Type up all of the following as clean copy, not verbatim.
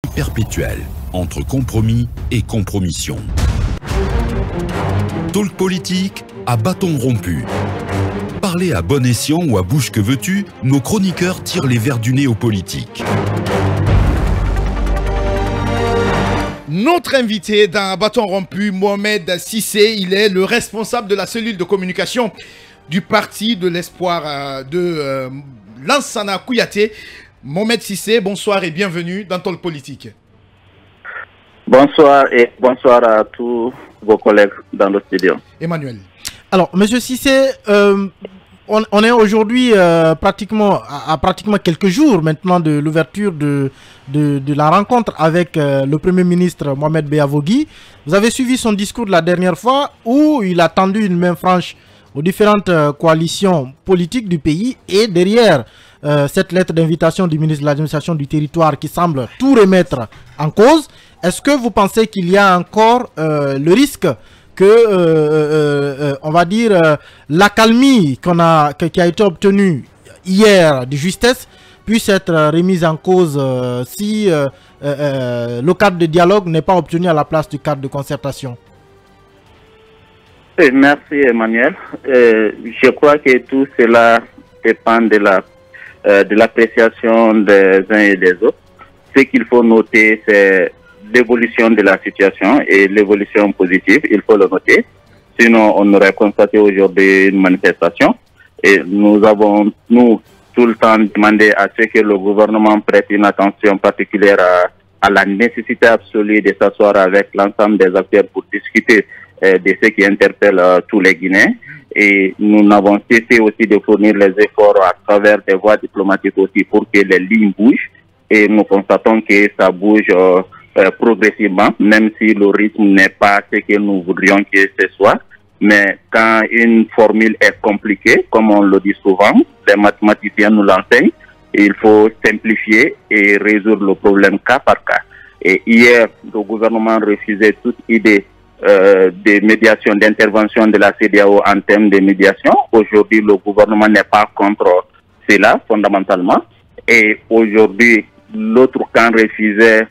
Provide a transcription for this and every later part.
perpétuelle entre compromis et compromission. Talk politique à bâton rompu. Parler à bon escient ou à bouche que veux-tu, nos chroniqueurs tirent les vers du nez aux politiques. Notre invité dans Bâton rompu, Mohamed Cissé, il est le responsable de la cellule de communication du Parti de l'Espoir de Lansana Kouyaté. Mohamed Cissé, bonsoir et bienvenue dans Talk politique. Bonsoir et bonsoir à tous vos collègues dans le studio. Emmanuel. Alors, Monsieur Cissé, on est aujourd'hui pratiquement quelques jours maintenant de l'ouverture de la rencontre avec le Premier ministre Mohamed Beavogui. Vous avez suivi son discours de la dernière fois où il a tendu une main franche aux différentes coalitions politiques du pays et derrière cette lettre d'invitation du ministre de l'administration du territoire qui semble tout remettre en cause. Est-ce que vous pensez qu'il y a encore le risque que, on va dire, l'accalmie qui a été obtenue hier de justesse puisse être remise en cause si le cadre de dialogue n'est pas obtenu à la place du cadre de concertation? Merci Emmanuel. Je crois que tout cela dépend de l'appréciation des uns et des autres. Ce qu'il faut noter, c'est l'évolution de la situation et l'évolution positive, il faut le noter. Sinon, on aurait constaté aujourd'hui une manifestation. Et nous avons, tout le temps demandé à ce que le gouvernement prête une attention particulière à la nécessité absolue de s'asseoir avec l'ensemble des acteurs pour discuter de ce qui interpelle tous les Guinéens. Et nous n'avons cessé aussi de fournir les efforts à travers des voies diplomatiques aussi pour que les lignes bougent. Et nous constatons que ça bouge progressivement, même si le rythme n'est pas ce que nous voudrions que ce soit. Mais quand une formule est compliquée, comme on le dit souvent, les mathématiciens nous l'enseignent, il faut simplifier et résoudre le problème cas par cas. Et hier, le gouvernement refusait toute idée de médiation, d'intervention de la CEDEAO en termes de médiation. Aujourd'hui, le gouvernement n'est pas contre cela, fondamentalement. Et aujourd'hui, l'autre camp refusait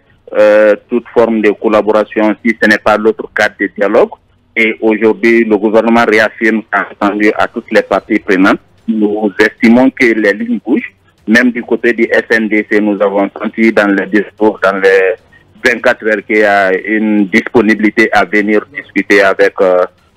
toute forme de collaboration si ce n'est pas l'autre cadre de dialogue. Et aujourd'hui, le gouvernement réaffirme, entendu à toutes les parties prenantes. Nous estimons que les lignes bougent. Même du côté du FNDC, nous avons senti dans les discours, dans les 24 heures qu'il y a une disponibilité à venir discuter avec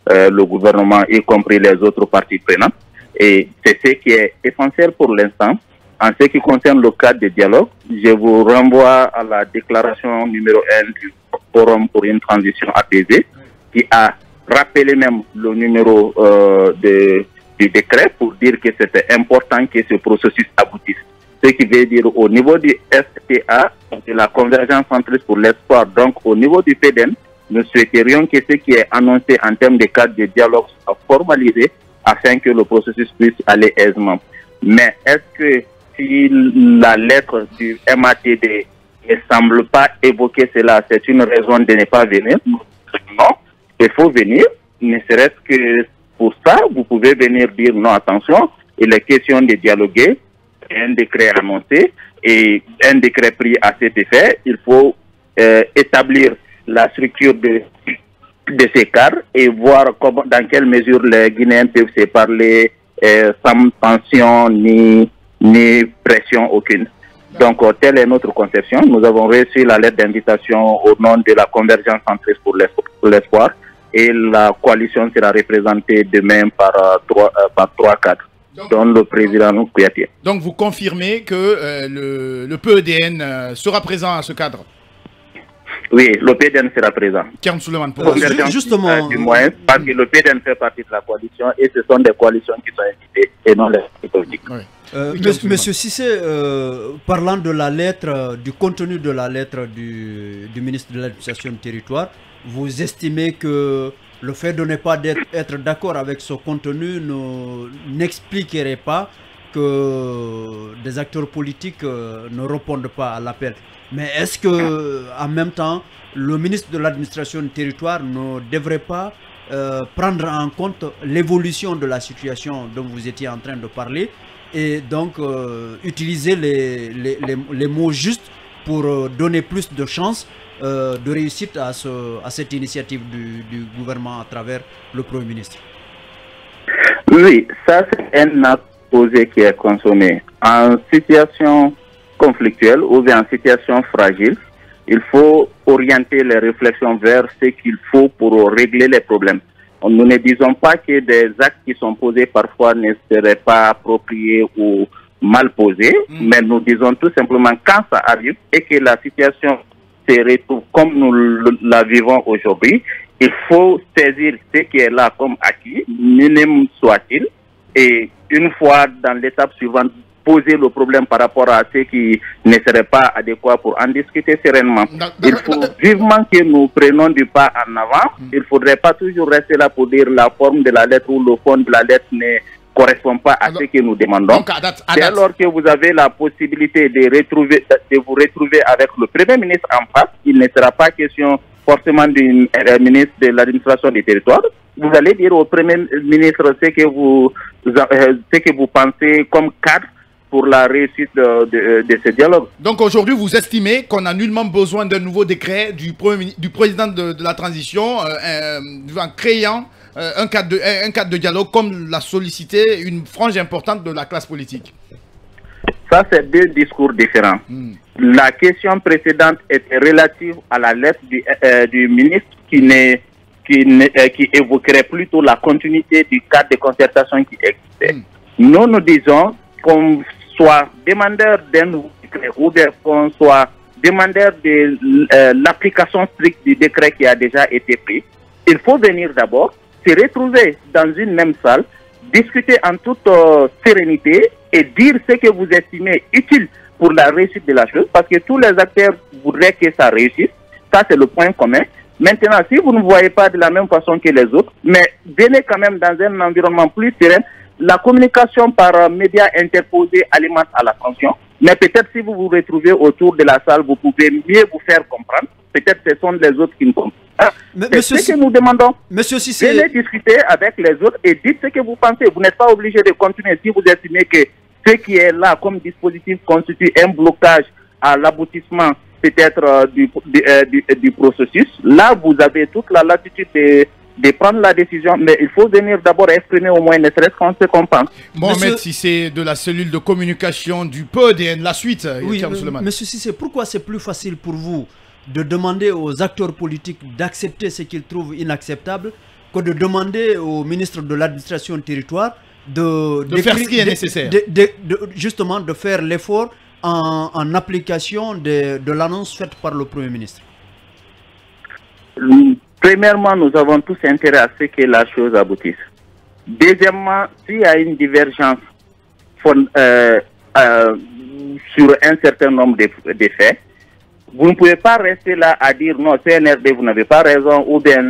le gouvernement, y compris les autres parties prenantes. Et c'est ce qui est essentiel pour l'instant. En ce qui concerne le cadre de dialogue, je vous renvoie à la déclaration numéro 1 du Forum pour une transition apaisée, qui a rappelé même le numéro du décret pour dire que c'était important que ce processus aboutisse. Ce qui veut dire au niveau du FTA, de la Convergence centriste pour l'espoir, donc au niveau du PDN, nous souhaiterions que ce qui est annoncé en termes de cadre de dialogue soit formalisé afin que le processus puisse aller aisément. Mais est-ce que si la lettre du MATD ne semble pas évoquer cela, c'est une raison de ne pas venir? Non, il faut venir, ne serait-ce que pour ça, vous pouvez venir dire non, attention, il est question de dialoguer, un décret annoncé et un décret pris à cet effet. Il faut établir la structure de ces cadres et voir comment, dans quelle mesure les Guinéens peuvent se parler sans tension ni pression aucune. Donc, telle est notre conception. Nous avons reçu la lettre d'invitation au nom de la Convergence centriste pour l'espoir et la coalition sera représentée demain par trois cadres, dont le président Kouyaté. Donc, vous confirmez que le PEDN sera présent à ce cadre? Oui, le PDN sera présent. Justement, du moins, parce que le PDN fait partie de la coalition et ce sont des coalitions qui sont invitées et non les politiques. Oui. Monsieur Cissé, parlant de la lettre, du contenu de la lettre du ministre de l'Administration du territoire, vous estimez que le fait de ne pas être d'accord avec ce contenu n'expliquerait pas que des acteurs politiques ne répondent pas à l'appel. Mais est-ce que, en même temps, le ministre de l'Administration du territoire ne devrait pas prendre en compte l'évolution de la situation dont vous étiez en train de parler et donc utiliser les mots justes pour donner plus de chances de réussite à cette initiative du gouvernement à travers le Premier ministre? Oui, ça c'est un acte posé qui est consommé. En situation conflictuelle ou bien en situation fragile, il faut orienter les réflexions vers ce qu'il faut pour régler les problèmes. Nous ne disons pas que des actes qui sont posés parfois ne seraient pas appropriés ou mal posés, mais nous disons tout simplement quand ça arrive et que la situation se retrouve comme nous la vivons aujourd'hui, il faut saisir ce qui est là comme acquis, minimum soit-il, et une fois dans l'étape suivante, poser le problème par rapport à ce qui ne serait pas adéquat pour en discuter sereinement. Il faut vivement que nous prenions du pas en avant. Il ne faudrait pas toujours rester là pour dire la forme de la lettre ou le fond de la lettre ne correspond pas à ce que nous demandons. C'est alors que vous avez la possibilité de vous retrouver avec le Premier ministre en face. Il ne sera pas question forcément du ministre de l'administration du territoire. Vous allez dire au Premier ministre ce que vous pensez comme cadre pour la réussite de ce dialogue. Donc aujourd'hui, vous estimez qu'on a nullement besoin d'un nouveau décret du président de la transition en créant un cadre de dialogue comme l'a sollicité une frange importante de la classe politique? Ça, c'est deux discours différents. La question précédente était relative à la lettre du ministre qui évoquerait plutôt la continuité du cadre de concertation qui existait. Nous disons qu'on soit demandeur d'un nouveau décret ou qu'on soit demandeur de l'application stricte du décret qui a déjà été pris, il faut venir d'abord se retrouver dans une même salle, discuter en toute sérénité et dire ce que vous estimez utile pour la réussite de la chose, parce que tous les acteurs voudraient que ça réussisse. Ça, c'est le point commun. Maintenant, si vous ne voyez pas de la même façon que les autres, mais venez quand même dans un environnement plus serein, la communication par médias interposés alimente à la tension. Mais peut-être si vous vous retrouvez autour de la salle, vous pouvez mieux vous faire comprendre. Peut-être que ce sont les autres qui ne comprennent pas. C'est ce que nous demandons. Monsieur Cissé, venez discuter avec les autres et dites ce que vous pensez. Vous n'êtes pas obligé de continuer si vous estimez que ce qui est là comme dispositif constitue un blocage à l'aboutissement peut-être du processus. Là, vous avez toute la latitude de prendre la décision, mais il faut venir d'abord exprimer au moins ne serait-ce qu'on se comprend. Mohamed Cissé de la cellule de communication du PEDN, la suite. Oui, monsieur Cissé, pourquoi c'est plus facile pour vous de demander aux acteurs politiques d'accepter ce qu'ils trouvent inacceptable que de demander au ministre de l'administration du territoire de faire ce qui est nécessaire, justement de faire l'effort en application de l'annonce faite par le Premier ministre? Premièrement, nous avons tous intérêt à ce que la chose aboutisse. Deuxièmement, s'il y a une divergence sur un certain nombre de faits, vous ne pouvez pas rester là à dire non, CNRD, vous n'avez pas raison, ou bien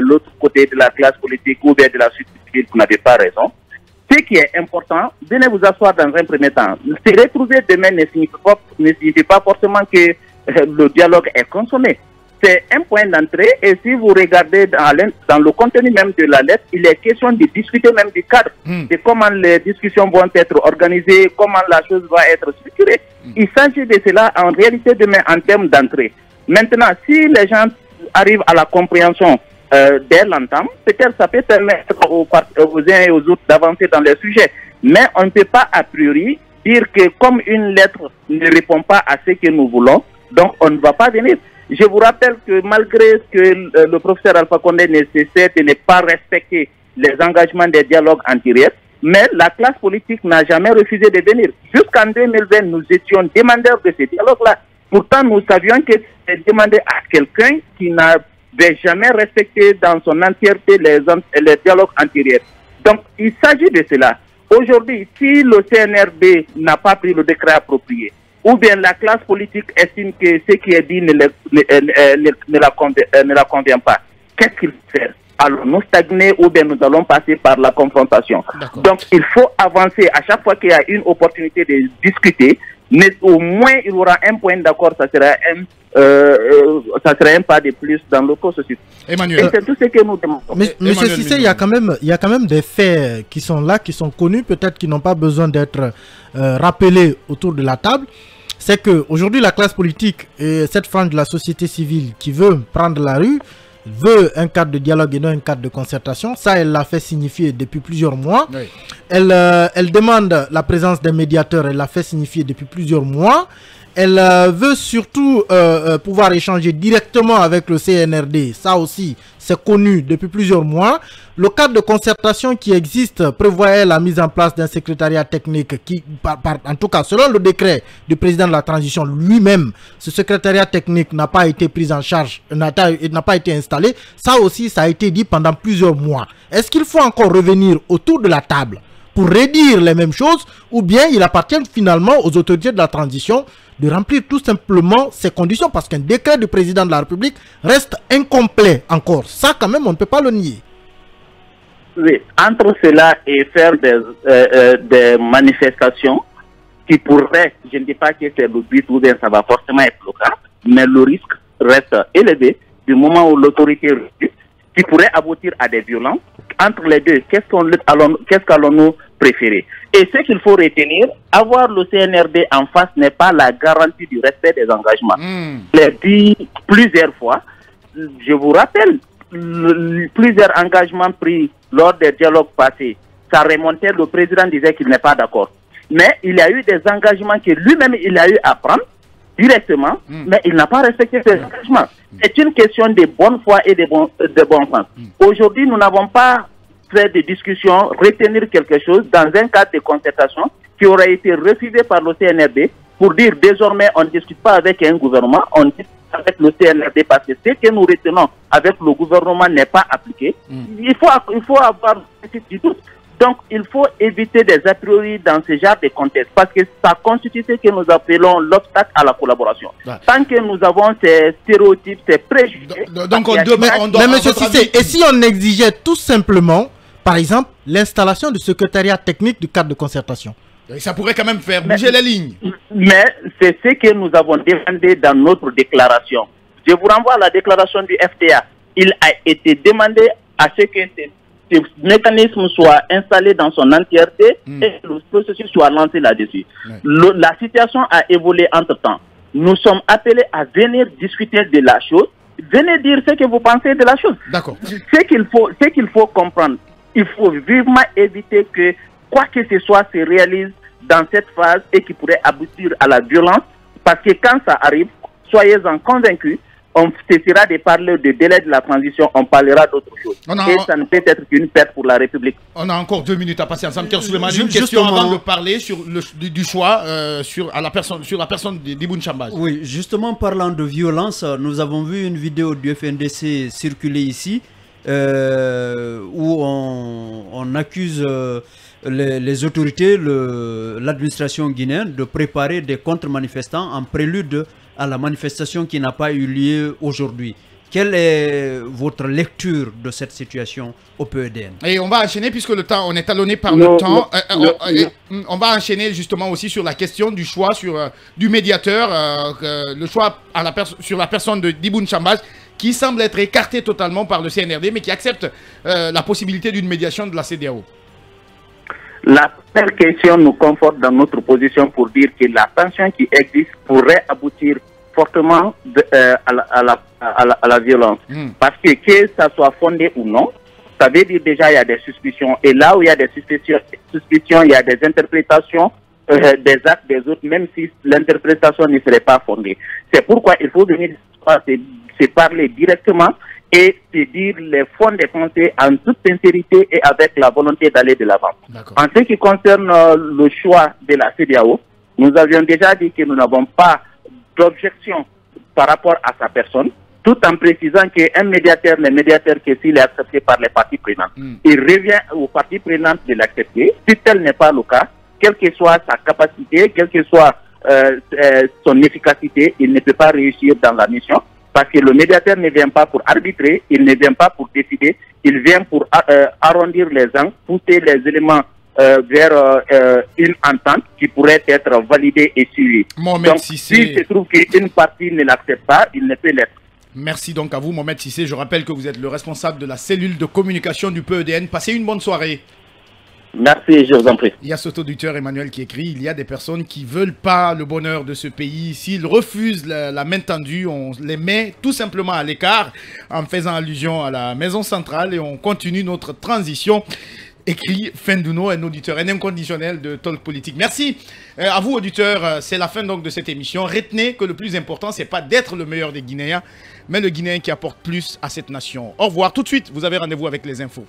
l'autre côté de la classe politique, ou bien de la société, vous n'avez pas raison. Ce qui est important, venez vous asseoir dans un premier temps. Se retrouver demain ne signifie pas forcément que le dialogue est consommé. C'est un point d'entrée et si vous regardez dans le contenu même de la lettre, il est question de discuter même du cadre, de comment les discussions vont être organisées, comment la chose va être structurée. Il s'agit de cela en réalité demain en termes d'entrée. Maintenant, si les gens arrivent à la compréhension dès l'entame, peut-être ça peut permettre aux uns et aux autres d'avancer dans les sujets. Mais on ne peut pas a priori dire que comme une lettre ne répond pas à ce que nous voulons, donc on ne va pas venir. Je vous rappelle que malgré que le professeur Alpha Condé ne cessait de ne pas respecter les engagements des dialogues antérieurs, mais la classe politique n'a jamais refusé de venir. Jusqu'en 2020, nous étions demandeurs de ces dialogues-là. Pourtant, nous savions que c'était demandé à quelqu'un qui n'avait jamais respecté dans son entièreté les dialogues antérieurs. Donc, il s'agit de cela. Aujourd'hui, si le CNRD n'a pas pris le décret approprié, ou bien la classe politique estime que ce qui est dit ne la convient pas, qu'est-ce qu'il faut faire? Allons-nous stagner ou bien nous allons passer par la confrontation? Donc il faut avancer à chaque fois qu'il y a une opportunité de discuter, mais au moins il y aura un point d'accord, ça sera un pas de plus dans le processus. Emmanuel. Et c'est tout ce que nous demandons. Monsieur Cissé, il y a quand même des faits qui sont là, qui sont connus, peut-être qui n'ont pas besoin d'être rappelés autour de la table. c'est que aujourd'hui la classe politique et cette frange de la société civile qui veut prendre la rue veut un cadre de dialogue et non un cadre de concertation. Ça, elle l'a fait signifier depuis plusieurs mois. Oui. Elle demande la présence d'un médiateur, elle l'a fait signifier depuis plusieurs mois. Elle veut surtout pouvoir échanger directement avec le CNRD. Ça aussi, c'est connu depuis plusieurs mois. Le cadre de concertation qui existe prévoyait la mise en place d'un secrétariat technique qui, en tout cas, selon le décret du président de la transition lui-même, ce secrétariat technique n'a pas été pris en charge, n'a pas été installé. Ça aussi, ça a été dit pendant plusieurs mois. Est-ce qu'il faut encore revenir autour de la table pour redire les mêmes choses, ou bien il appartient finalement aux autorités de la transition de remplir tout simplement ces conditions, parce qu'un décret du président de la République reste incomplet encore. Ça, quand même, on ne peut pas le nier. Oui, entre cela et faire des manifestations qui pourraient, je ne dis pas que c'est le but ou bien ça va forcément être le cas, mais le risque reste élevé du moment où l'autorité refuse, qui pourrait aboutir à des violences. Entre les deux, qu'est-ce qu'allons-nous préférer? Et ce qu'il faut retenir, avoir le CNRD en face n'est pas la garantie du respect des engagements. Je l'ai dit plusieurs fois, je vous rappelle, plusieurs engagements pris lors des dialogues passés, ça remontait, le président disait qu'il n'est pas d'accord. Mais il y a eu des engagements que lui-même il a eu à prendre directement, mais il n'a pas respecté ses engagements. C'est une question de bonne foi et de bon sens. Aujourd'hui, nous n'avons pas fait de discussion, retenir quelque chose dans un cadre de concertation qui aurait été refusé par le CNRD pour dire désormais on ne discute pas avec un gouvernement, on discute avec le CNRD parce que ce que nous retenons avec le gouvernement n'est pas appliqué. Il faut avoir du doute. Donc, il faut éviter des a priori dans ce genre de contexte parce que ça constitue ce que nous appelons l'obstacle à la collaboration. Tant que nous avons ces stéréotypes, ces préjugés... Donc, on doit... Mais monsieur Cissé, et si on exigeait tout simplement, par exemple, l'installation du secrétariat technique du cadre de concertation? Ça pourrait quand même faire bouger les lignes. Mais c'est ce que nous avons demandé dans notre déclaration. Je vous renvoie à la déclaration du FTA. Il a été demandé à ce que ce mécanisme soit installé dans son entièreté et le processus soit lancé là-dessus. La situation a évolué entre-temps. Nous sommes appelés à venir discuter de la chose. Venez dire ce que vous pensez de la chose. D'accord. Ce qu'il faut comprendre, il faut vivement éviter que quoi que ce soit se réalise dans cette phase et qui pourrait aboutir à la violence, parce que quand ça arrive, soyez-en convaincus, on cessera de parler de délai de la transition, on parlera d'autre chose. Et ça ne peut être qu'une perte pour la République. On a encore 2 minutes à passer ensemble. J'ai une question avant de parler sur du choix sur la personne d'Ibn Chambaz. Oui, justement, parlant de violence, nous avons vu une vidéo du FNDC circuler ici où on accuse les autorités, l'administration guinéenne de préparer des contre-manifestants en prélude à la manifestation qui n'a pas eu lieu aujourd'hui. Quelle est votre lecture de cette situation au PEDN? Et on va enchaîner puisque le temps, on est talonné par le temps. On va enchaîner justement aussi sur la question du choix du médiateur, le choix sur la personne d'Ibn Chambaz, qui semble être écarté totalement par le CNRD, mais qui accepte la possibilité d'une médiation de la CEDEAO. La première question nous conforte dans notre position pour dire que la tension qui existe pourrait aboutir fortement à la violence. Parce que ça soit fondé ou non, ça veut dire déjà il y a des suspicions. Et là où il y a des suspicions, il y a des interprétations des actes des autres, même si l'interprétation ne serait pas fondée. C'est pourquoi il faut venir se parler directement et se dire les fonds des pensées en toute sincérité et avec la volonté d'aller de l'avant. En ce qui concerne le choix de la CEDEAO, nous avions déjà dit que nous n'avons pas d'objection par rapport à sa personne, tout en précisant qu'un médiateur n'est médiateur que s'il est accepté par les parties prenantes. Il revient aux parties prenantes de l'accepter. Si tel n'est pas le cas, quelle que soit sa capacité, quelle que soit son efficacité, il ne peut pas réussir dans la mission. Parce que le médiateur ne vient pas pour arbitrer, il ne vient pas pour décider, il vient pour arrondir les angles, pousser les éléments vers une entente qui pourrait être validée et suivie. Donc, s'il se trouve qu'une partie ne l'accepte pas, il ne peut l'être. Merci donc à vous, Mohamed Cissé. Je rappelle que vous êtes le responsable de la cellule de communication du PEDN. Passez une bonne soirée. Merci, je vous en prie. Il y a cet auditeur Emmanuel qui écrit, il y a des personnes qui ne veulent pas le bonheur de ce pays. S'ils refusent la main tendue, on les met tout simplement à l'écart en faisant allusion à la maison centrale et on continue notre transition. Écrit Fendouno, un auditeur, un inconditionnel de Talk Politique. Merci à vous, auditeurs. C'est la fin donc de cette émission. Retenez que le plus important, c'est pas d'être le meilleur des Guinéens, mais le Guinéen qui apporte plus à cette nation. Au revoir. Tout de suite, vous avez rendez-vous avec les infos.